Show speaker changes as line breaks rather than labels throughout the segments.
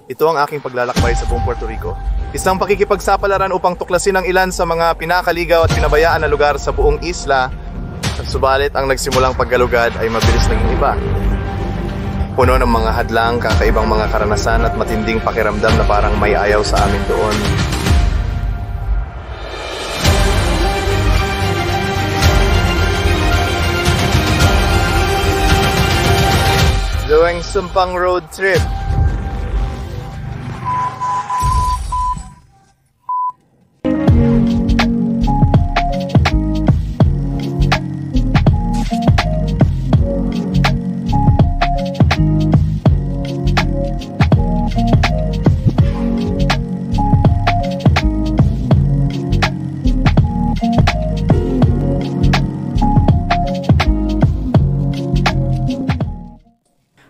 Ito ang aking paglalakbay sa buong Puerto Rico. Isang pakikipagsapalaran upang tuklasin ang ilan sa mga pinakaligaw at pinabayaan na lugar sa buong isla. Subalit ang nagsimulang paggalugad ay mabilis naging iba. Puno ng mga hadlang, kakaibang mga karanasan at matinding pakiramdam na parang may ayaw sa amin doon. Doing sumpang road trip.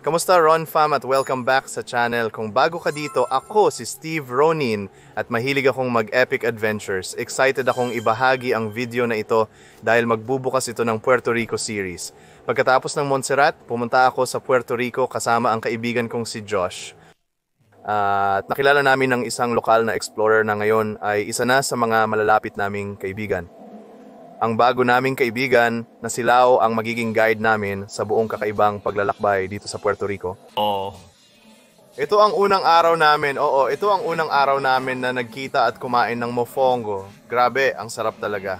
Kamusta Ron Fam at welcome back sa channel. Kung bago ka dito, ako si Steve Ronin at mahilig akong mag-epic adventures. Excited akong ibahagi ang video na ito dahil magbubukas ito ng Puerto Rico series. Pagkatapos ng Montserrat, pumunta ako sa Puerto Rico kasama ang kaibigan kong si Josh. At nakilala namin ng isang lokal na explorer na ngayon ay isa na sa mga malalapit naming kaibigan. Ang bago naming kaibigan na si Lau ang magiging guide namin sa buong kakaibang paglalakbay dito sa Puerto Rico. Ito ang unang araw namin. Ito ang unang araw namin na nagkita at kumain ng mofongo. Grabe, ang sarap talaga.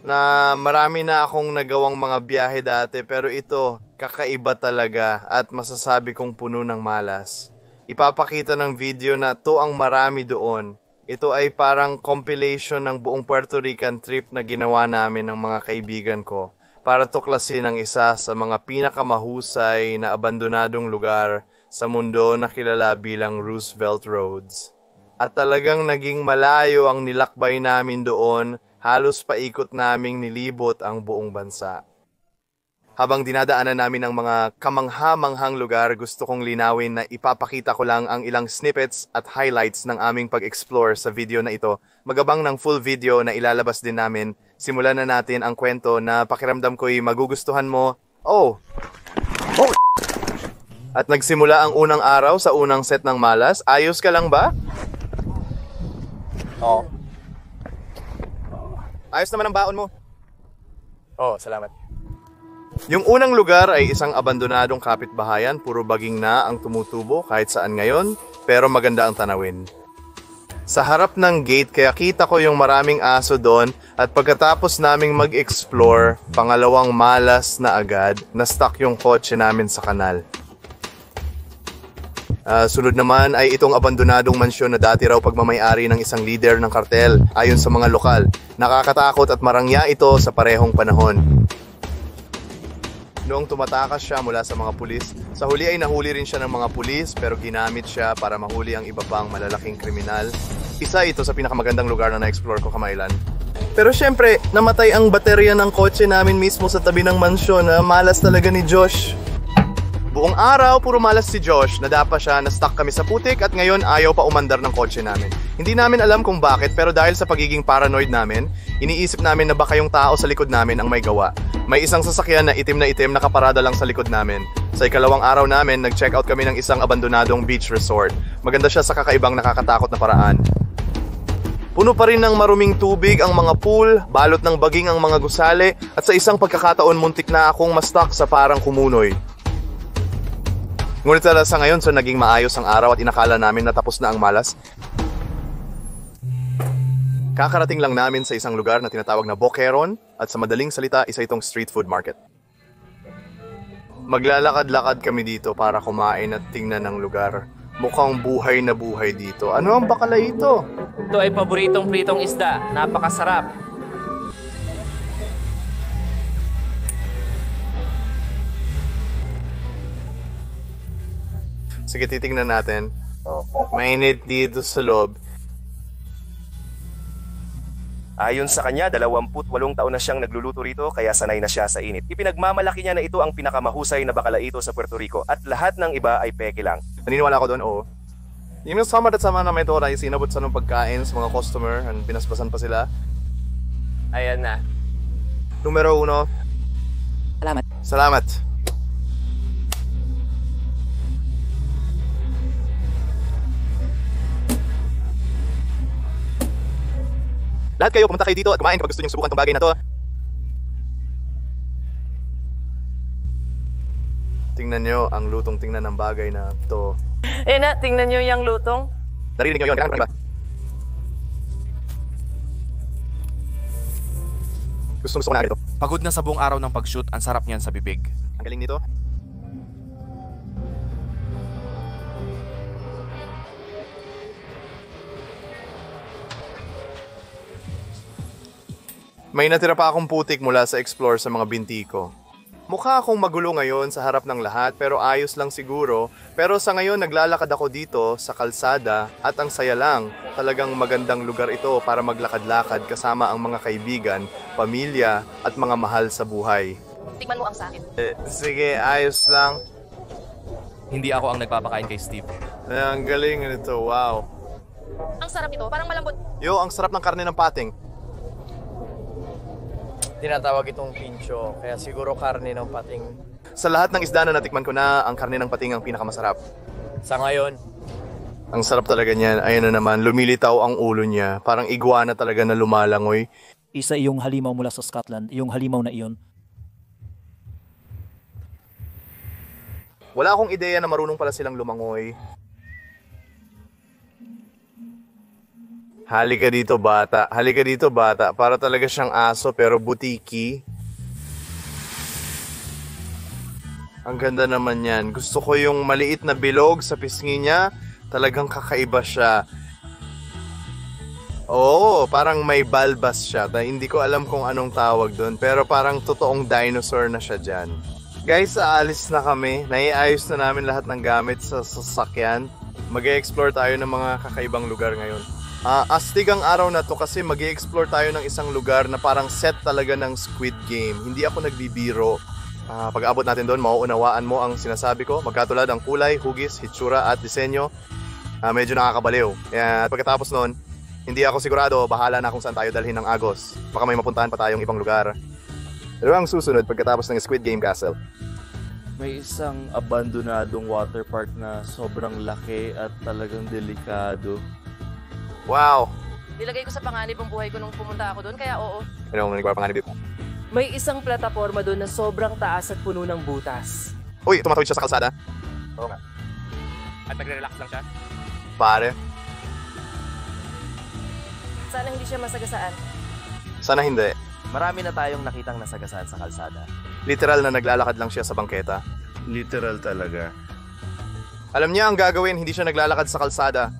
Na marami na akong nagawang mga biyahe dati pero ito, kakaiba talaga at masasabi kong puno ng malas. Ipapakita ng video na to ang marami doon. Ito ay parang compilation ng buong Puerto Rican trip na ginawa namin ng mga kaibigan ko para tuklasin ang isa sa mga pinakamahusay na abandonadong lugar sa mundo na kilala bilang Roosevelt Roads. At talagang naging malayo ang nilakbay namin doon, halos paikot naming nilibot ang buong bansa. Habang dinadaanan namin ang mga kamangha-manghang lugar, gusto kong linawin na ipapakita ko lang ang ilang snippets at highlights ng aming pag-explore sa video na ito. Magabang ng full video na ilalabas din namin, simulan na natin ang kwento na pakiramdam ko'y magugustuhan mo. At nagsimula ang unang araw sa unang set ng malas. Ayos ka lang ba? Ayos naman ang baon mo. Salamat. Yung unang lugar ay isang abandonadong kapitbahayan, puro baging na ang tumutubo kahit saan ngayon, pero maganda ang tanawin. Sa harap ng gate kaya kita ko yung maraming aso doon at pagkatapos naming mag-explore, pangalawang malas na agad, na-stuck yung kotse namin sa kanal. Sunod naman ay itong abandonadong mansyon na dati raw pagmamayari ng isang leader ng kartel ayon sa mga lokal. Nakakatakot at marangya ito sa parehong panahon. Noong tumatakas siya mula sa mga pulis, sa huli ay nahuli rin siya ng mga pulis pero ginamit siya para mahuli ang iba pang malalaking kriminal. Isa ito sa pinakamagandang lugar na na-explore ko kamailan. Pero syempre, namatay ang baterya ng kotse namin mismo sa tabi ng mansyon na malas talaga ni Josh. Buong araw, puro malas si Josh. Nadapa siya, na-stuck kami sa putik at ngayon ayaw pa umandar ng kotse namin. Hindi namin alam kung bakit pero dahil sa pagiging paranoid namin, iniisip namin na baka yung tao sa likod namin ang may gawa. May isang sasakyan na itim nakaparada lang sa likod namin. Sa ikalawang araw namin, nag-check out kami ng isang abandonadong beach resort. Maganda siya sa kakaibang nakakatakot na paraan. Puno pa rin ng maruming tubig ang mga pool, balot ng baging ang mga gusali, at sa isang pagkakataon muntik na akong ma-stuck sa parang kumunoy. Ngunit sa ngayon, naging maayos ang araw at inakala namin na tapos na ang malas. Kakarating lang namin sa isang lugar na tinatawag na Boqueron at sa madaling salita, isa itong street food market. Maglalakad-lakad kami dito para kumain at tingnan ng lugar. Mukhang buhay na buhay dito. Ano ang bakala ito?
Ito ay paboritong pritong isda. Napakasarap.
Sige, titingnan natin. Mainit dito sa loob.
Ayon sa kanya, 28 taon na siyang nagluluto rito kaya sanay na siya sa init. Ipinagmamalaki niya na ito ang pinakamahusay na bakalaito sa Puerto Rico at lahat ng iba ay peke lang.
Naniniwala ko doon, oo. Yung sama na may ito na sinabot sa ng pagkain sa mga customer and binasbasan pa sila.
Ayan na.
Numero 1.
Salamat.
Salamat. Lahat kayo, pumunta kayo dito at kumain kapag gusto nyo subukan itong bagay na to. Tingnan nyo ang lutong tingnan ng bagay na to.
Eh na, tingnan nyo yung lutong.
Narinig nyo yun, kailangan ba? Gusto ko na agad ito.
Pagod na sa buong araw ng pag-shoot, ang sarap niyan sa bibig.
Ang galing nito. May natira pa akong putik mula sa explore sa mga binti ko. Mukha akong magulo ngayon sa harap ng lahat pero ayos lang siguro. Pero sa ngayon naglalakad ako dito sa kalsada at ang saya lang. Talagang magandang lugar ito para maglakad-lakad kasama ang mga kaibigan, pamilya at mga mahal sa buhay.
Tikman mo ang sa akin.
Sige, ayos lang.
Hindi ako ang nagpapakain kay Steve.
Ang galing nito, wow.
Ang sarap nito, parang malambot.
Yo, ang sarap ng karne ng pating.
Tinatawag itong pincho, kaya siguro karne ng pating.
Sa lahat ng isda na natikman ko na, ang karne ng pating ang pinakamasarap.
Sa ngayon,
Ang sarap talaga niyan. Ayun na naman, lumilitaw ang ulo niya. Parang iguana talaga na lumalangoy.
Isa iyong halimaw mula sa Scotland, iyong halimaw na iyon.
Wala akong ideya na marunong pala silang lumangoy. Halika dito bata. Halika dito bata. Para talaga siyang aso pero butiki. Ang ganda naman yan. Gusto ko yung maliit na bilog sa pisngi niya. Talagang kakaiba siya. Oo, parang may balbas siya. Hindi ko alam kung anong tawag doon. Pero parang totoong dinosaur na siya dyan. Guys, aalis na kami. Naiayos na namin lahat ng gamit sa sasakyan. Mag-e-explore tayo ng mga kakaibang lugar ngayon. Astig ang araw na to kasi mag-e-explore tayo ng isang lugar na parang set talaga ng Squid Game. Hindi ako nagbibiro. Pag abot natin doon, mauunawaan mo ang sinasabi ko. Magkatulad ang kulay, hugis, hitsura at disenyo. Medyo nakakabaliw. At pagkatapos noon, hindi ako sigurado, bahala na kung saan tayo dalhin ng Agos. Baka may mapuntahan pa tayong ibang lugar. Pero ang susunod pagkatapos ng Squid Game Castle.
May isang abandonadong water park na sobrang laki at talagang delikado.
Wow!
Nilagay ko sa panganib ang buhay ko nung pumunta ako doon, kaya oo.
Ano ang nagpapanganib dito?
may isang plataforma doon na sobrang taas at puno ng butas.
Uy, tumatawid siya sa kalsada.
Oo nga. At nagre-relax lang siya.
Pare,
Sana hindi siya masagasaan.
sana hindi.
Marami na tayong nakitang nasagasaan sa kalsada.
Literal na naglalakad lang siya sa bangketa.
Literal talaga.
Alam niya ang gagawin, hindi siya naglalakad sa kalsada.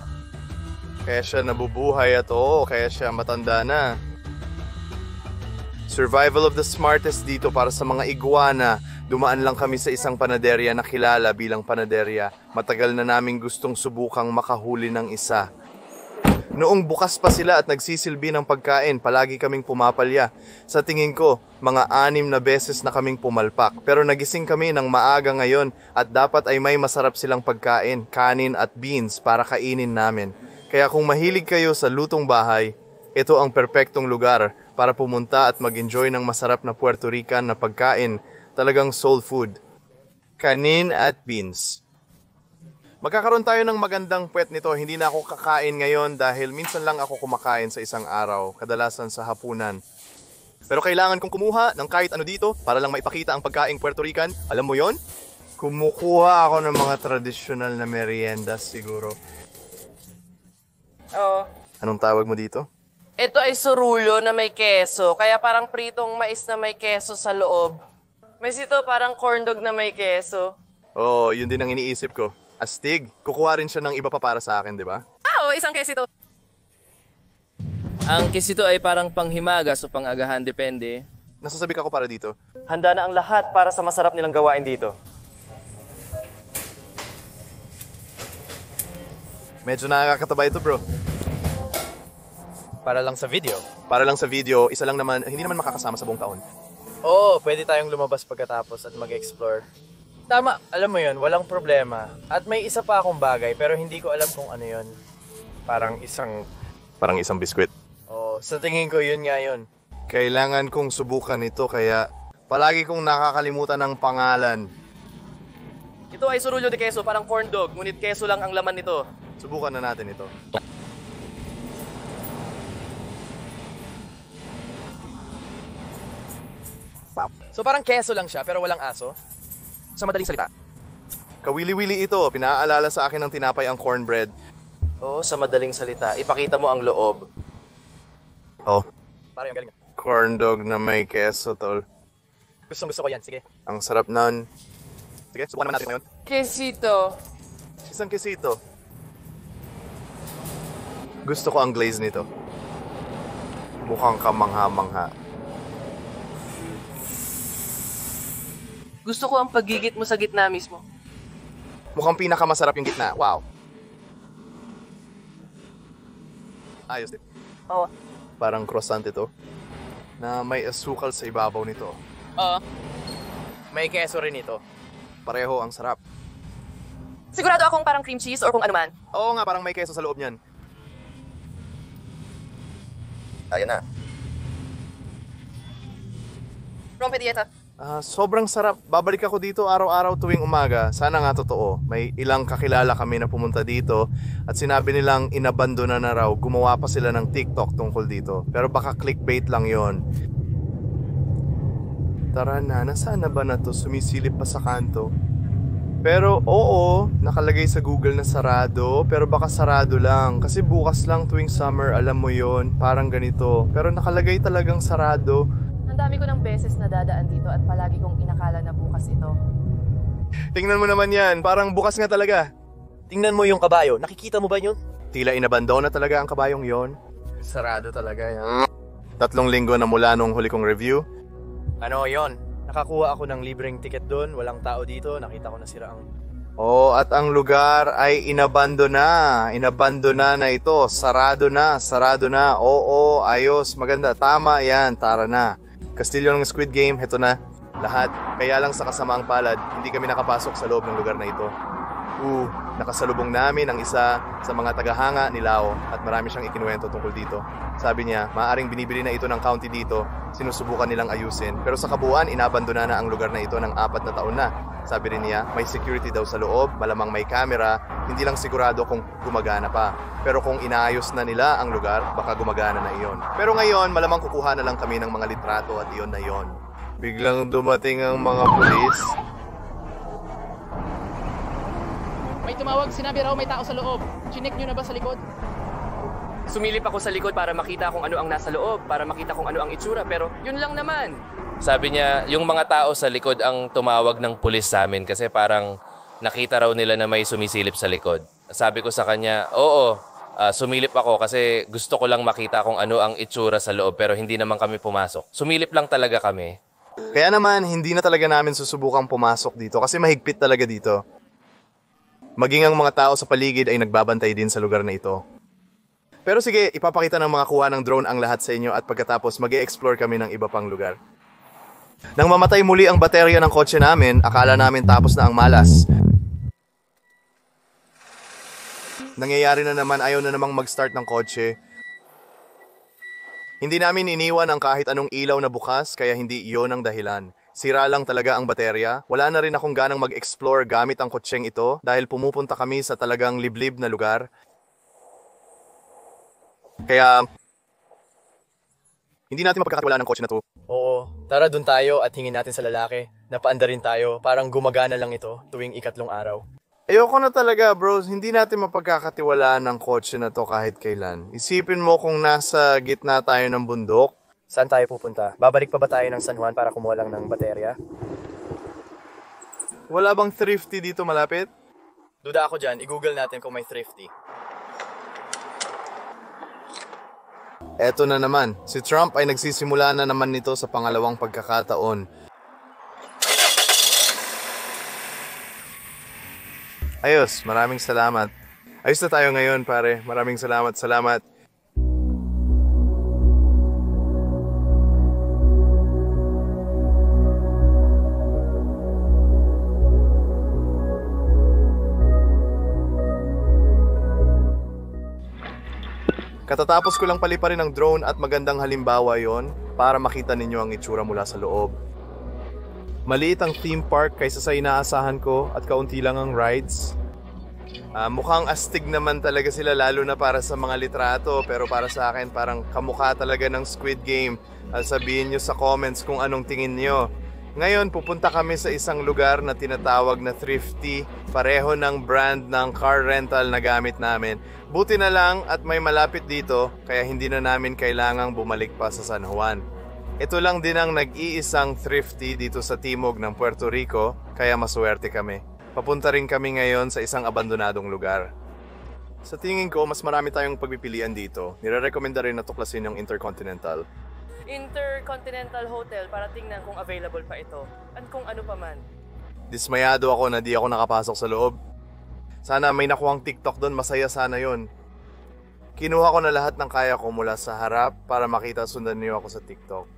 Kaya siya nabubuhay at oo, kaya siya matanda na. Survival of the smartest dito para sa mga iguana. Dumaan lang kami sa isang panaderya na kilala bilang panaderya. Matagal na naming gustong subukang makahuli ng isa. Noong bukas pa sila at nagsisilbi ng pagkain, palagi kaming pumapalya. Sa tingin ko, mga 6 na beses na kaming pumalpak. Pero nagising kami ng maaga ngayon at dapat ay may masarap silang pagkain, kanin at beans para kainin namin. Kaya kung mahilig kayo sa lutong bahay, ito ang perpektong lugar para pumunta at mag-enjoy ng masarap na Puerto Rican na pagkain, talagang soul food. Kanin at beans. Magkakaroon tayo ng magandang puwet nito. Hindi na ako kakain ngayon dahil minsan lang ako kumakain sa isang araw, kadalasan sa hapunan. Pero kailangan kong kumuha ng kahit ano dito para lang maipakita ang pagkaing Puerto Rican. Alam mo yon? Kumukuha ako ng mga tradisyonal na meriendas siguro.
Oo.
Anong tawag mo dito?
Ito ay surulo na may keso, kaya parang pritong mais na may keso sa loob. May sito parang corn dog na may keso.
Oo, yun din ang iniisip ko. Astig. Kukuha rin siya ng iba pa para sa akin, di ba?
Oo, isang kesito.
Ang kesito ay parang panghimagas o pangagahan, depende.
Nasasabi ako para dito.
Handa na ang lahat para sa masarap nilang gawain dito.
Medyo nakakataba ito, bro.
Para lang sa video.
Para lang sa video, isa lang naman, hindi naman makakasama sa buong taon.
Oo, pwede tayong lumabas pagkatapos at mag-explore. Tama, alam mo yun, walang problema. At may isa pa akong bagay, pero hindi ko alam kung ano yun. Parang isang
biskwit.
Oo, sa tingin ko yun nga yun.
Kailangan kong subukan ito kaya palagi kong nakakalimutan ng pangalan.
Ito ay surulyo de keso, parang corn dog, ngunit keso lang ang laman nito.
Subukan na natin ito.
So parang keso lang siya pero walang aso?
Sa madaling salita.
Kawili-wili ito, pinaalala sa akin ng tinapay ang cornbread.
Oo, sa madaling salita, ipakita mo ang loob.
Oh,
Parang yung galing.
corn dog na may keso, tol.
Gusto ko yan, sige.
Ang sarap nun. Sige, subukan naman natin ngayon.
Quesito.
Isang quesito. Gusto ko ang glaze nito. Mukhang kamangha-mangha.
Gusto ko ang paggigit mo sa gitna mismo.
Mukhang pinakamasarap yung gitna. Wow. Ayos din.
Oo.
Parang croissant ito. Na may asukal sa ibabaw nito.
Oo.
May keso rin ito.
Pareho ang sarap.
Sigurado akong parang cream cheese or kung ano man.
Oo nga, parang may keso sa loob niyan. Ayan na.
Rompe dieta.
Sobrang sarap. Babalik ako dito araw-araw tuwing umaga. Sana nga totoo. May ilang kakilala kami na pumunta dito at sinabi nilang inabandona na raw. Gumawa pa sila ng TikTok tungkol dito. Pero baka clickbait lang yon. Tara na, nasaan na ba na to? Sumisilip pa sa kanto. Pero oo, nakalagay sa Google na sarado. Pero baka sarado lang. Kasi bukas lang tuwing summer, alam mo yon, parang ganito. Pero nakalagay talagang sarado.
Ang dami ko ng beses na dadaan dito at palagi kong inakala na bukas ito.
Tingnan mo naman yan, parang bukas nga talaga.
Tingnan mo yung kabayo, nakikita mo ba yun?
Tila inabandona talaga ang kabayong yon.
Sarado talaga yan.
3 linggo na mula nung huli kong review.
Ano yon? Nakakuha ako ng libreng ticket doon, walang tao dito, nakita ko na sira ang...
Oh, at ang lugar ay inabandona. Inabandona na ito. Sarado na, sarado na. Oo, ayos, maganda. Tama yan, tara na. Kastilyo ng Squid Game, heto na. Lahat. Kaya lang sa kasamaang palad, hindi kami nakapasok sa loob ng lugar na ito. Nakasalubong namin ang isa sa mga tagahanga ni Lao at marami siyang ikinuwento tungkol dito. Sabi niya, maaaring binibili na ito ng county dito, sinusubukan nilang ayusin. Pero sa kabuuan, inabandona na ang lugar na ito ng 4 na taon na. Sabi rin niya, may security daw sa loob, malamang may camera, hindi lang sigurado kung gumagana pa. Pero kung inaayos na nila ang lugar, baka gumagana na iyon. Pero ngayon, malamang kukuha na lang kami ng mga litrato at iyon na iyon. Biglang dumating ang mga pulis.
May tumawag, sinabi raw may tao sa loob. Chinek nyo na ba sa likod?
Sumilip ako sa likod para makita kung ano ang nasa loob, para makita kung ano ang itsura, pero yun lang naman.
Sabi niya, yung mga tao sa likod ang tumawag ng pulis sa amin kasi parang nakita raw nila na may sumisilip sa likod. Sabi ko sa kanya, oo, sumilip ako kasi gusto ko lang makita kung ano ang itsura sa loob pero hindi naman kami pumasok. Sumilip lang talaga kami.
Kaya naman, hindi na talaga namin susubukang pumasok dito kasi mahigpit talaga dito. Maging ang mga tao sa paligid ay nagbabantay din sa lugar na ito. Pero sige, ipapakita ng mga kuha ng drone ang lahat sa inyo at pagkatapos mag-e-explore kami ng iba pang lugar. Nang mamatay muli ang baterya ng kotse namin, akala namin tapos na ang malas. Nangyayari na naman, ayaw na namang mag-start ng kotse. Hindi namin iniwan ang kahit anong ilaw na bukas kaya hindi iyon ang dahilan. Sira lang talaga ang baterya. Wala na rin akong ganang mag-explore gamit ang kotseng ito dahil pumupunta kami sa talagang liblib na lugar. Kaya, hindi natin mapagkakatiwalaan ng kotse na to.
Oo, tara dun tayo at hingin natin sa lalaki. Napaanda rin tayo, parang gumagana lang ito tuwing 3 araw.
Ayoko na talaga bros, hindi natin mapagkakatiwalaan ng kotse na to kahit kailan. Isipin mo kung nasa gitna tayo ng bundok.
Saan tayo pupunta? Babalik pa ba tayo ng San Juan para kumuha lang ng baterya?
Wala bang thrifty dito malapit?
Duda ako dyan, i-google natin kung may thrifty.
Eto na naman, si Trump ay nagsisimula na naman nito sa pangalawang pagkakataon. Ayos, maraming salamat. Ayos na tayo ngayon pare, maraming salamat. Katatapos ko lang paliparin ng drone at magandang halimbawa yon para makita ninyo ang itsura mula sa loob. Maliit ang theme park kaysa sa inaasahan ko at kaunti lang ang rides. Mukhang astig naman talaga sila lalo na para sa mga litrato pero para sa akin parang kamukha talaga ng Squid Game. Sabihin nyo sa comments kung anong tingin nyo. Ngayon, pupunta kami sa isang lugar na tinatawag na Thrifty, pareho ng brand ng car rental na gamit namin. Buti na lang at may malapit dito, kaya hindi na namin kailangang bumalik pa sa San Juan. Ito lang din ang nag-iisang Thrifty dito sa timog ng Puerto Rico, kaya maswerte kami. Papunta rin kami ngayon sa isang abandonadong lugar. Sa tingin ko, mas marami tayong pagpipilian dito. Nire-recommenda rin na tuklasin yung Intercontinental.
Intercontinental Hotel para tingnan kung available pa ito at kung ano pa man.
Dismayado ako na di ako nakapasok sa loob. Sana may nakuhang TikTok doon, masaya sana yon. Kinuha ko na lahat ng kaya ko mula sa harap para makita sundan niyo ako sa TikTok.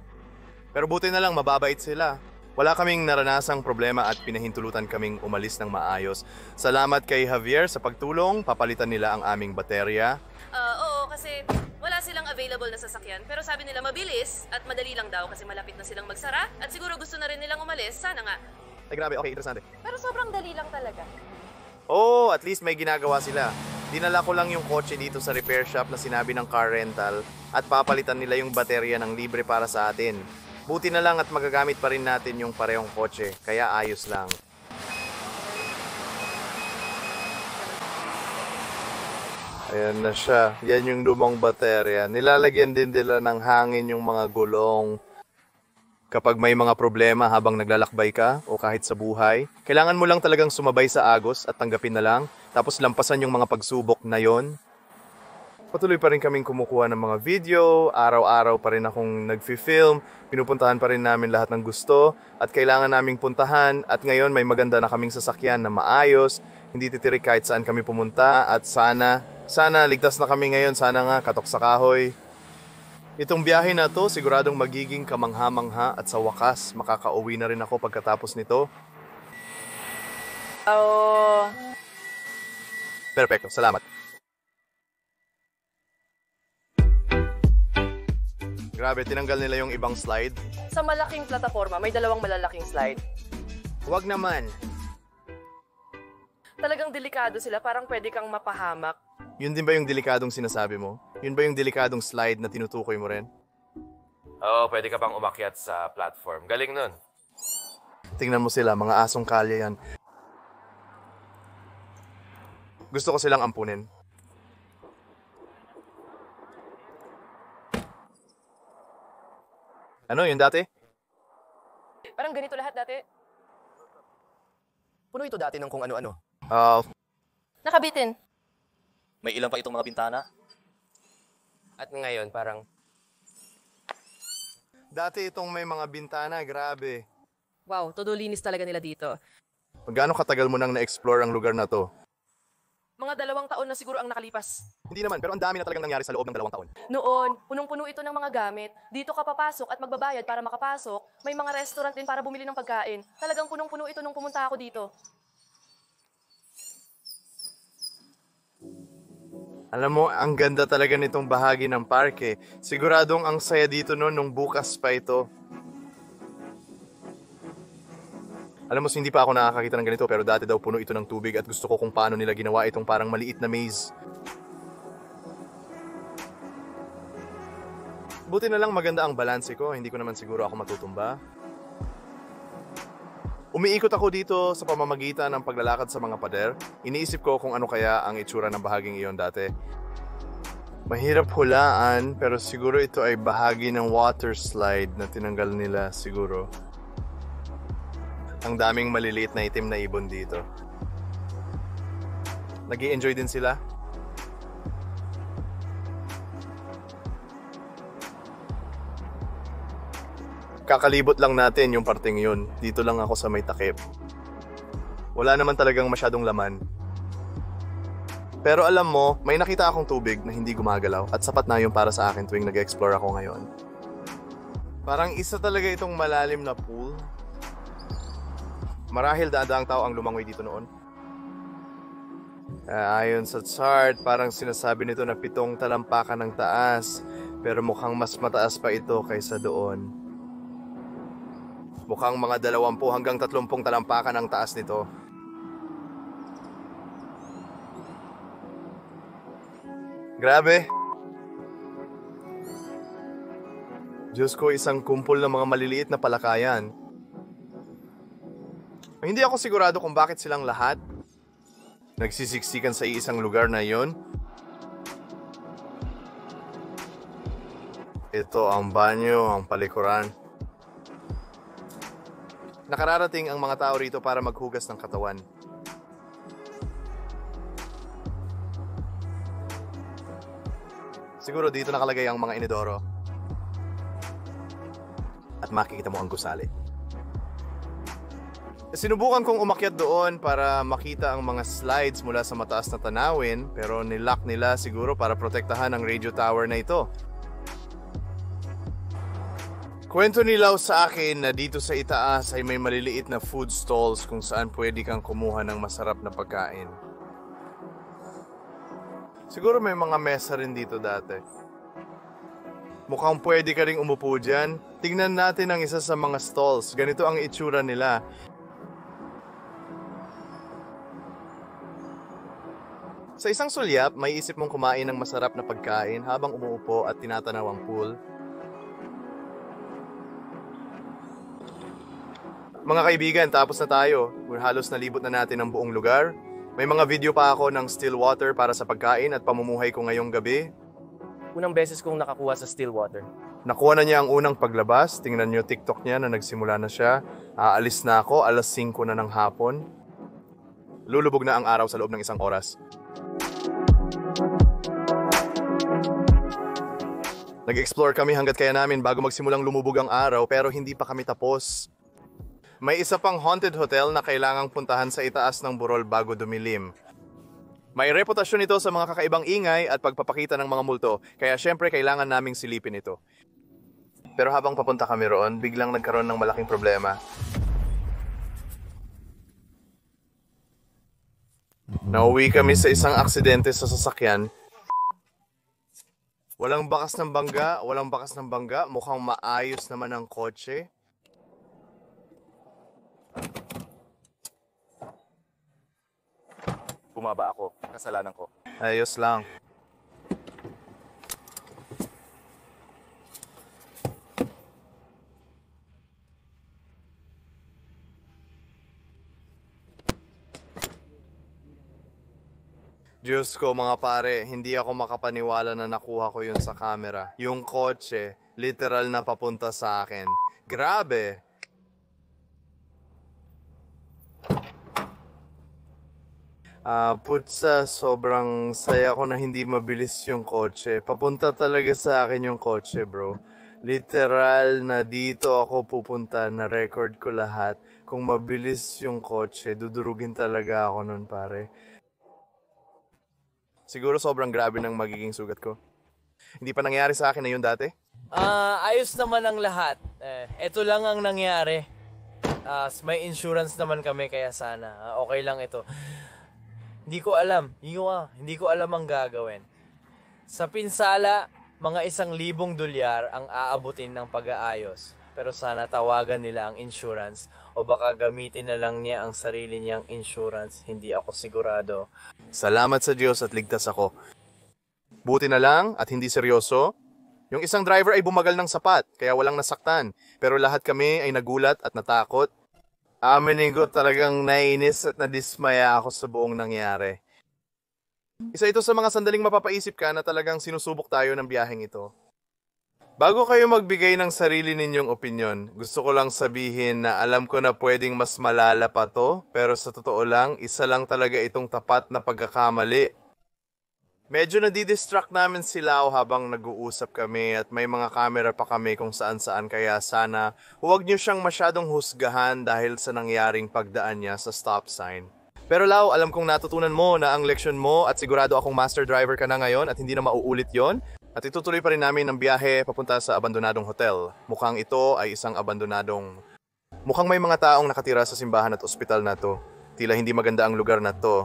Pero buti na lang mababait sila. Wala kaming naranasang problema at pinahintulutan kaming umalis ng maayos. Salamat kay Javier sa pagtulong, papalitan nila ang aming baterya.
Oo, kasi wala silang available na sasakyan. Pero sabi nila mabilis at madali lang daw kasi malapit na silang magsara. At siguro gusto na rin nilang umalis. Sana nga.
Ay grabe, okay, interesante.
Pero sobrang dali lang talaga.
Oh, at least may ginagawa sila. Dinala ko lang yung kotse dito sa repair shop na sinabi ng car rental at papalitan nila yung baterya ng libre para sa atin. Buti na lang at magagamit pa rin natin yung parehong kotse, kaya ayos lang. Ayan na siya. Yan yung lumang baterya. Nilalagyan din nila ng hangin yung mga gulong. Kapag may mga problema habang naglalakbay ka o kahit sa buhay, kailangan mo lang talagang sumabay sa agos at tanggapin na lang, tapos lampasan yung mga pagsubok na yon. Patuloy pa rin kaming kumukuha ng mga video, araw-araw pa rin akong nag-film, pinupuntahan pa rin namin lahat ng gusto at kailangan naming puntahan at ngayon may maganda na kaming sasakyan na maayos, hindi titirik kahit saan kami pumunta at sana ligtas na kami ngayon, sana nga katok sa kahoy. Itong biyahe na to siguradong magiging kamangha-mangha at sa wakas makakauwi na rin ako pagkatapos nito. Perfecto, salamat. Grabe, tinanggal nila yung ibang slide.
Sa malaking plataforma, may dalawang malalaking slide.
Huwag naman.
Talagang delikado sila, parang pwede kang mapahamak.
Yun din ba yung delikadong sinasabi mo? Yun ba yung delikadong slide na tinutukoy mo rin?
Oo, pwede ka pang umakyat sa platform. Galing nun.
Tingnan mo sila, mga asong kalye yan. Gusto ko silang ampunin. Ano, yung dati?
Parang ganito lahat dati.
Puno ito dati ng kung ano-ano.
Nakabitin.
May ilan pa itong mga bintana?
At ngayon, parang
Dati itong may mga bintana, grabe.
Wow, todo linis talaga nila dito.
Gaano katagal mo nang na-explore ang lugar na to?
Mga 2 taon na siguro ang nakalipas.
Hindi naman, pero ang dami na talagang nangyari sa loob ng 2 taon.
Noon, punong-puno ito ng mga gamit. Dito ka papasok at magbabayad para makapasok. May mga restaurant din para bumili ng pagkain. Talagang punong-puno ito nung pumunta ako dito.
Alam mo, ang ganda talaga nitong bahagi ng parke. Siguradong ang saya dito noon nung bukas pa ito. Alam mo, hindi pa ako nakakakita ng ganito pero dati daw puno ito ng tubig at gusto ko kung paano nila ginawa itong parang maliit na maze. Buti na lang maganda ang balanse ko, hindi ko naman siguro ako matutumba. Umiikot ako dito sa pamamagitan ng paglalakad sa mga pader. Iniisip ko kung ano kaya ang itsura ng bahaging iyon dati. Mahirap hulaan pero siguro ito ay bahagi ng water slide na tinanggal nila siguro. Ang daming maliliit na itim na ibon dito. Nag-i-enjoy din sila. Kakalibot lang natin yung parting yun. Dito lang ako sa may takip. Wala naman talagang masyadong laman. Pero alam mo, may nakita akong tubig na hindi gumagalaw at sapat na yun para sa akin tuwing nag-explore ako ngayon. Parang isa talaga itong malalim na pool. Marahil daang tao ang lumangoy dito noon. Ayon sa chart, parang sinasabi nito na 7 talampakan ng taas. Pero mukhang mas mataas pa ito kaysa doon. Mukhang mga 20 hanggang 30 talampakan ang taas nito. Grabe! Diyos ko, isang kumpol ng mga maliliit na palakayan. Hindi ako sigurado kung bakit silang lahat nagsisiksikan sa iisang lugar na yon. Ito ang banyo, ang palikuran. Nakararating ang mga tao rito para maghugas ng katawan. Siguro dito nakalagay ang mga inidoro. At makikita mo ang gusali. Sinubukan kong umakyat doon para makita ang mga slides mula sa mataas na tanawin, pero nilock nila siguro para protektahan ang radio tower na ito. Kwento nilaw sa akin na dito sa itaas ay may maliliit na food stalls kung saan pwede kang kumuha ng masarap na pagkain. Siguro may mga mesa rin dito dati. Mukhang pwede ka ring umupo dyan. Tingnan natin ang isa sa mga stalls. Ganito ang itsura nila. Sa isang sulyap, may isip mong kumain ng masarap na pagkain habang umuupo at tinatanaw ang pool. Mga kaibigan, tapos na tayo. Halos nalibot na natin ang buong lugar. May mga video pa ako ng still water para sa pagkain at pamumuhay ko ngayong gabi.
Unang beses kong nakakuha sa still water.
Nakuha na niya ang unang paglabas. Tingnan niyo TikTok niya na nagsimula na siya. Aalis na ako, 5:00 na ng hapon. Lulubog na ang araw sa loob ng 1 oras. Nag-explore kami hanggat kaya namin bago magsimulang lumubog ang araw pero hindi pa kami tapos. May isa pang haunted hotel na kailangang puntahan sa itaas ng burol bago dumilim. May reputasyon ito sa mga kakaibang ingay at pagpapakita ng mga multo, kaya syempre kailangan naming silipin ito. Pero habang papunta kami roon, biglang nagkaroon ng malaking problema. Nauwi kami sa isang aksidente sa sasakyan. Walang bakas ng bangga, mukhang maayos naman ang kotse.
Bumaba ako. Kasalanan ko.
Ayos lang. Diyos ko mga pare, hindi ako makapaniwala na nakuha ko yun sa camera. Yung kotse, literal na papunta sa akin. Grabe! Putsa, sobrang saya ko na hindi mabilis yung kotse. Papunta talaga sa akin yung kotse, bro. Literal na dito ako pupunta, na record ko lahat. Kung mabilis yung kotse, dudurugin talaga ako nun, pare. Siguro sobrang grabe ng magiging sugat ko. Hindi pa nangyari sa akin na yun dati?
Ayos naman ang lahat. Ito lang ang nangyari. May insurance naman kami kaya sana. Okay lang ito. Hindi ko alam. Hindi ko alam ang gagawin. Sa pinsala, mga $1,000 ang aabutin ng pag-aayos. Pero sana tawagan nila ang insurance o baka gamitin na lang niya ang sarili niyang insurance. Hindi ako sigurado.
Salamat sa Diyos at ligtas ako. Buti na lang at hindi seryoso. Yung isang driver ay bumagal ng sapat kaya walang nasaktan. Pero lahat kami ay nagulat at natakot. Aminin ko talagang nainis at nadismaya ako sa buong nangyari. Isa ito sa mga sandaling mapapaisip ka na talagang sinusubok tayo ng biyaheng ito. Bago kayo magbigay ng sarili ninyong opinyon, gusto ko lang sabihin na alam ko na pwedeng mas malala pa to, pero sa totoo lang, isa lang talaga itong tapat na pagkakamali. Medyo nadidistract namin sila habang nag-uusap kami at may mga camera pa kami kung saan-saan kaya sana huwag niyo siyang masyadong husgahan dahil sa nangyaring pagdaan niya sa stop sign. Pero Lau, alam kong natutunan mo na ang leksyon mo at sigurado akong master driver ka na ngayon at hindi na mauulit yon. At itutuloy pa rin namin ang biyahe papunta sa abandonadong hotel. Mukhang ito ay isang abandonadong... Mukhang may mga taong nakatira sa simbahan at ospital na to. Tila hindi maganda ang lugar na to.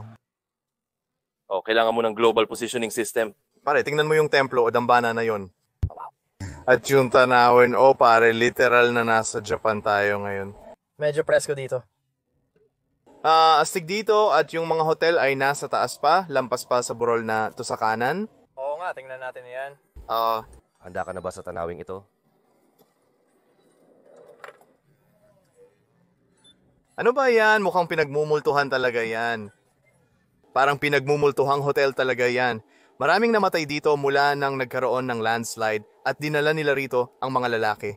Oh, kailangan mo ng global positioning system.
Pare, tingnan mo yung templo o dambana na yon. At yung tanawin, pare, literal na nasa Japan tayo ngayon.
Medyo presko dito.
Astig dito at yung mga hotel ay nasa taas pa, lampas pa sa burol na to sa kanan.
Oo nga, tingnan natin yan.
Handa ka na ba sa tanawing ito?
Ano ba yan? Mukhang pinagmumultuhan talaga yan. Parang pinagmumultuhang hotel talaga yan. Maraming namatay dito mula nang nagkaroon ng landslide at dinala nila rito ang mga lalaki.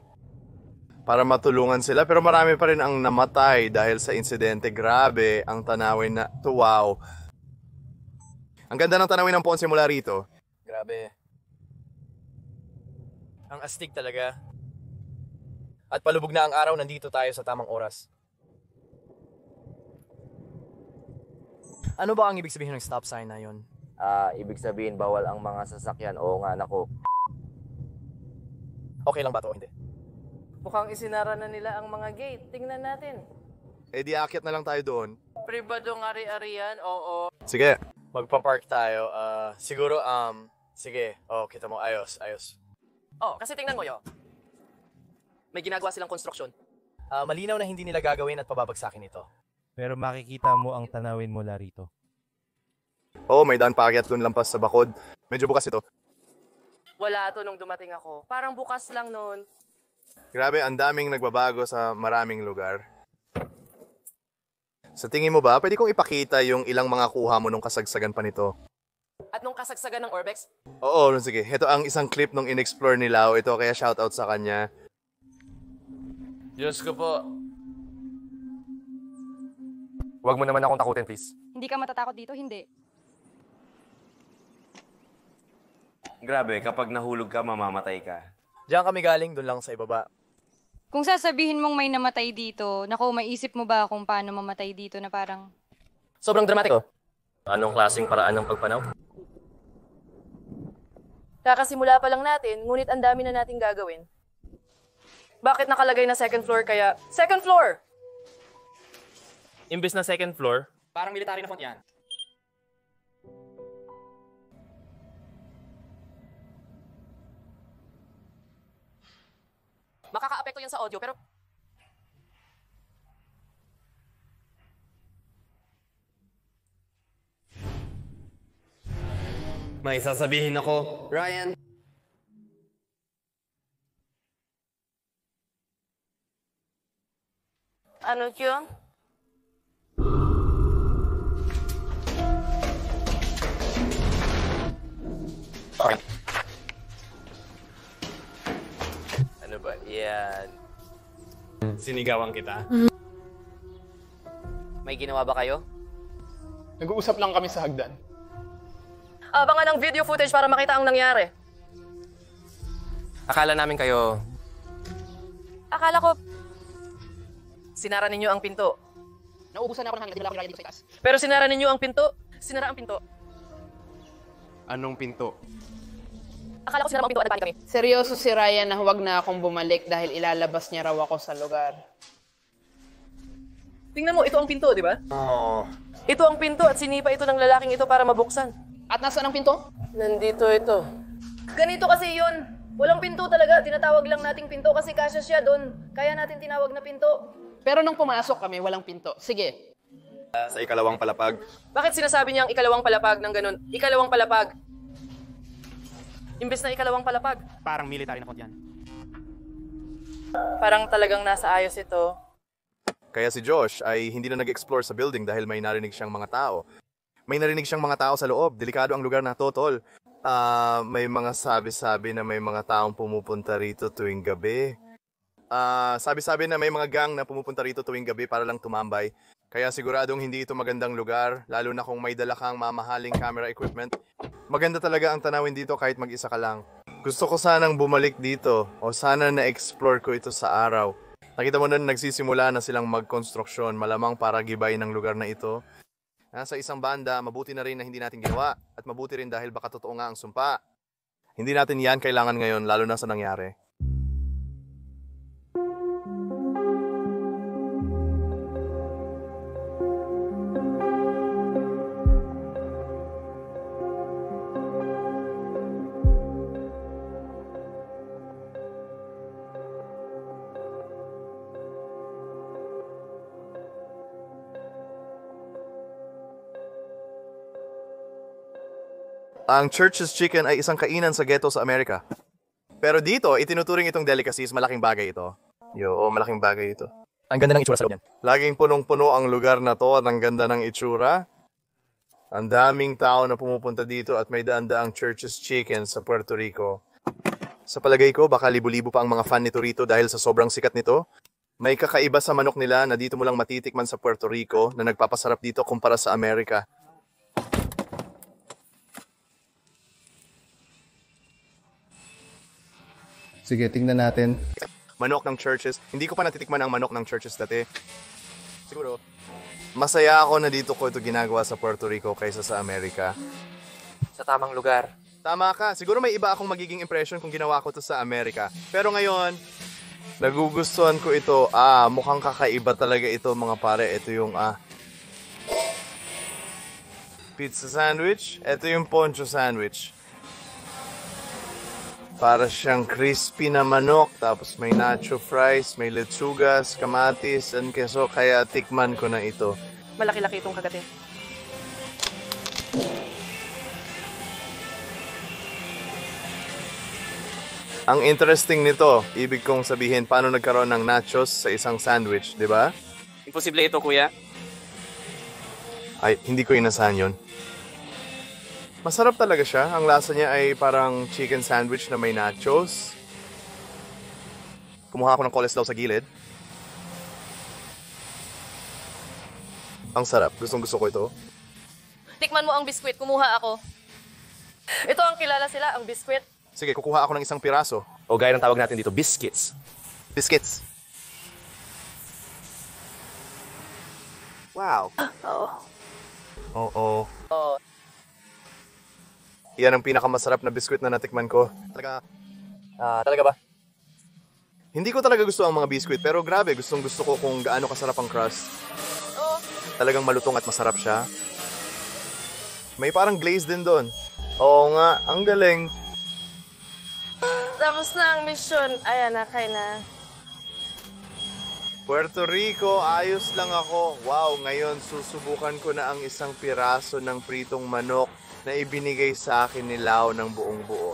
Para matulungan sila pero marami pa rin ang namatay dahil sa insidente. Grabe ang tanawin na to. Wow. Ang ganda ng tanawin ng Ponce mula rito.
Grabe. Ang astig talaga. At palubog na ang araw, nandito tayo sa tamang oras. Ano ba ang ibig sabihin ng stop sign na yun?
Ibig sabihin bawal ang mga sasakyan. Oo nga, nako.
Okay lang ba to? Hindi.
Mukhang isinara na nila ang mga gate. Tingnan natin.
Eh di aakyat na lang tayo doon.
Pribadong ari-arian, oo.
Sige.
Magpa-park tayo. Siguro, sige. Oh, kita mo. Ayos.
Oh, kasi tingnan mo yo. May ginagawa silang konstruksyon.
Malinaw na hindi nila gagawin at pababagsakin ito.
Pero makikita mo ang tanawin mula rito.
Oo, may daan paakyat doon lampas sa bakod. Medyo bukas ito.
Wala to nung dumating ako. Parang bukas lang noon.
Grabe, ang daming nagbabago sa maraming lugar. Sa tingin mo ba, pwede kong ipakita yung ilang mga kuha mo nung kasagsagan pa nito?
At nung kasagsagan ng Orbex?
Oo, sige. Ito ang isang clip nung in-explore ni Lau. Ito, kaya shoutout sa kanya.
Diyos ko po. Huwag mo naman akong takutin, please.
Hindi ka matatakot dito, hindi.
Grabe, kapag nahulog ka, mamamatay ka.
Diyan kami galing, doon lang sa ibaba.
Kung sasabihin mong may namatay dito, naku, maisip mo ba kung paano mamatay dito na parang...
Sobrang dramatiko. Anong klaseng paraan ng pagpanaw?
Kakasimula pa lang natin, ngunit ang dami na nating gagawin. Bakit nakalagay na second floor kaya... Second floor!
Imbes na second floor,
Parang military na font yan.
Makaka-apekto yan sa audio, pero...
May sasabihin ako, Ryan.
Ano yun?
Ano ba? Yan.
Sinigawan kita.
May ginawa ba kayo?
Nag-uusap lang kami sa hagdan.
Abangan ng video footage para makita ang nangyari.
Akala namin kayo...
Akala ko... Sinara ninyo ang pinto.
Nauubusan na ako ng hangin, hindi lang dito sa itaas.
Pero sinara ninyo ang pinto. Sinara ang pinto.
Anong pinto?
Akala ko sinara ang pinto at nagpanik kami.
Seryoso si Ryan na huwag na akong bumalik dahil ilalabas niya raw ako sa lugar.
Tingnan mo, ito ang pinto, di ba?
Oo.
Ito ang pinto at sinipa ito ng lalaking ito para mabuksan.
At nasaan ang pinto?
Nandito ito. Ganito kasi yun. Walang pinto talaga. Tinatawag lang nating pinto kasi kasya siya doon. Kaya natin tinawag na pinto.
Pero nung pumasok kami, walang pinto. Sige.
Sa ikalawang palapag.
Bakit sinasabi niya ang ikalawang palapag ng ganun? Ikalawang palapag. Imbes na ikalawang palapag.
Parang military na font yan.
Parang talagang nasa ayos ito.
Kaya si Josh ay hindi na nag-explore sa building dahil may narinig siyang mga tao. May narinig siyang mga tao sa loob. Delikado ang lugar na to, tol. May mga sabi-sabi na may mga taong pumupunta rito tuwing gabi. Sabi-sabi na may mga gang na pumupunta rito tuwing gabi para lang tumambay. Kaya siguradong hindi ito magandang lugar, lalo na kung may dala kang mamahaling camera equipment. Maganda talaga ang tanawin dito kahit mag-isa ka lang. Gusto ko sanang bumalik dito o sana na-explore ko ito sa araw. Nakita mo na nagsisimula na silang magkonstruksyon, malamang para gibay ng lugar na ito. Sa isang banda, mabuti na rin na hindi natin ginawa at mabuti rin dahil baka totoo nga ang sumpa. Hindi natin yan kailangan ngayon, lalo na sa nangyari. Ang Church's Chicken ay isang kainan sa ghetto sa Amerika. Pero dito, itinuturing itong delicacies, malaking bagay ito. Malaking bagay ito.
Ang ganda ng itsura sa loob niyan.
Laging punong-puno ang lugar na to at ang ganda ng itsura. Ang daming tao na pumupunta dito at may daan-daang Church's Chicken sa Puerto Rico. Sa palagay ko, baka libo-libo pa ang mga fan nito rito dahil sa sobrang sikat nito. May kakaiba sa manok nila na dito mo lang matitikman sa Puerto Rico na nagpapasarap dito kumpara sa Amerika. Sige, tingnan natin. Manok ng Church's. Hindi ko pa natitikman ang manok ng Church's dati. Siguro, masaya ako na dito ko ito ginagawa sa Puerto Rico kaysa sa Amerika.
Sa tamang lugar.
Tama ka. Siguro may iba akong magiging impression kung ginawa ko ito sa Amerika. Pero ngayon, nagugustuhan ko ito. Mukhang kakaiba talaga ito mga pare. Ito yung pizza sandwich. Ito yung poncho sandwich. Para siyang crispy na manok, tapos may nacho fries, may lechugas, kamatis, and keso, kaya tikman ko na ito.
Malaki-laki itong kagatin.
Ang interesting nito, ibig kong sabihin paano nagkaroon ng nachos sa isang sandwich, di ba?
Imposible ito, kuya.
Ay, hindi ko inasahan yun. Masarap talaga siya. Ang lasa niya ay parang chicken sandwich na may nachos. Kumuha ako ng coleslaw sa gilid. Ang sarap. Gustong-gusto ko ito.
Tikman mo ang biskwit, kumuha ako. Ito ang kilala sila, ang biskwit.
Sige, kukuha ako ng isang piraso.
O gaya ng tawag natin dito, biscuits.
Biscuits. Wow. Oo. Yan ang pinakamasarap na biskwit na natikman ko.
Talaga ba?
Hindi ko talaga gusto ang mga biskwit, pero grabe, gustong-gusto ko kung gaano kasarap ang crust. Talagang malutong at masarap siya. May parang glaze din doon. Oo nga, ang galing.
Tapos na ang mission. Ayan na, kain na.
Puerto Rico, ayos lang ako. Wow, ngayon susubukan ko na ang isang piraso ng pritong manok na ibinigay sa akin ni Lau ng buong buo.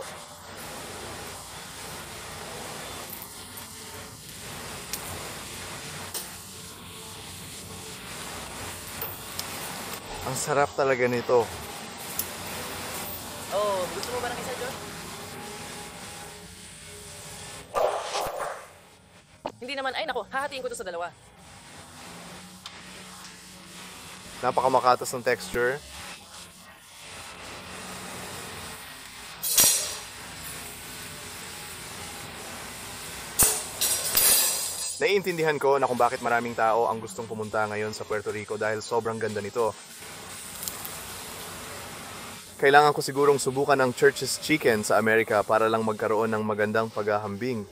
Ang sarap talaga nito.
Gusto mo ba ng isa, John? Hindi naman, ay nako, hahatiin ko to sa dalawa.
Napakamakatas ng texture. Naiintindihan ko na kung bakit maraming tao ang gustong pumunta ngayon sa Puerto Rico dahil sobrang ganda nito. Kailangan ko sigurong subukan ang Church's Chicken sa Amerika para lang magkaroon ng magandang paghahambing.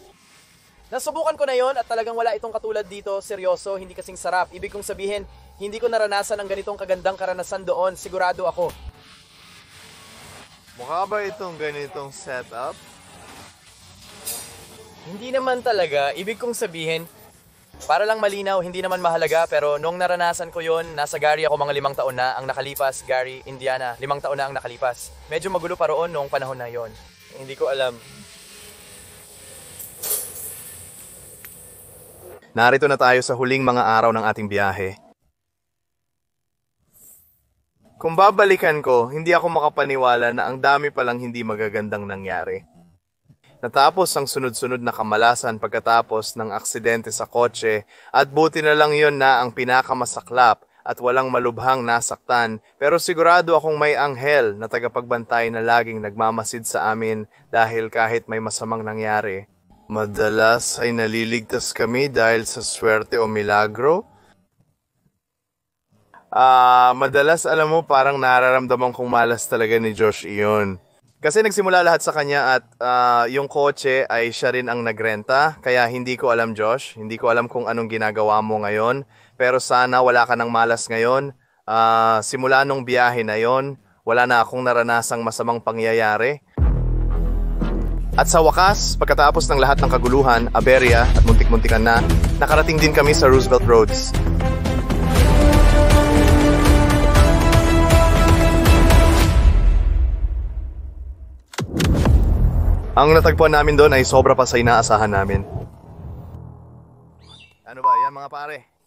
Nasubukan ko na yon at talagang wala itong katulad dito, seryoso, hindi kasing sarap. Ibig kong sabihin, hindi ko naranasan ang ganitong kagandang karanasan doon, sigurado ako.
Mukha ba itong ganitong setup?
Hindi naman talaga, ibig kong sabihin, para lang malinaw, hindi naman mahalaga, pero nung naranasan ko yon, nasa Gary ako mga 5 taon na ang nakalipas, Gary, Indiana, 5 taon na ang nakalipas. Medyo magulo pa roon noong panahon na yon. Hindi ko alam.
Narito na tayo sa huling mga araw ng ating biyahe. Kung babalikan ko, hindi ako makapaniwala na ang dami palang hindi magagandang nangyari. Natapos ang sunod-sunod na kamalasan pagkatapos ng aksidente sa kotse at buti na lang yon na ang pinakamasaklap at walang malubhang nasaktan, pero sigurado akong may anghel na tagapagbantay na laging nagmamasid sa amin dahil kahit may masamang nangyari. Madalas ay naliligtas kami dahil sa swerte o milagro. Madalas alam mo parang nararamdaman kong malas talaga ni Josh iyon. Kasi nagsimula lahat sa kanya at yung kotse ay siya rin ang nagrenta. Kaya hindi ko alam, Josh. Hindi ko alam kung anong ginagawa mo ngayon. Pero sana wala ka ng malas ngayon. Simula nung biyahe na yon, wala na akong naranasang masamang pangyayari. At sa wakas, pagkatapos ng lahat ng kaguluhan, aberya at muntik-muntikan na, nakarating din kami sa Roosevelt Roads. Ang natagpuan namin doon ay sobra pa sa inaasahan namin. Ano ba? Yan mga pare.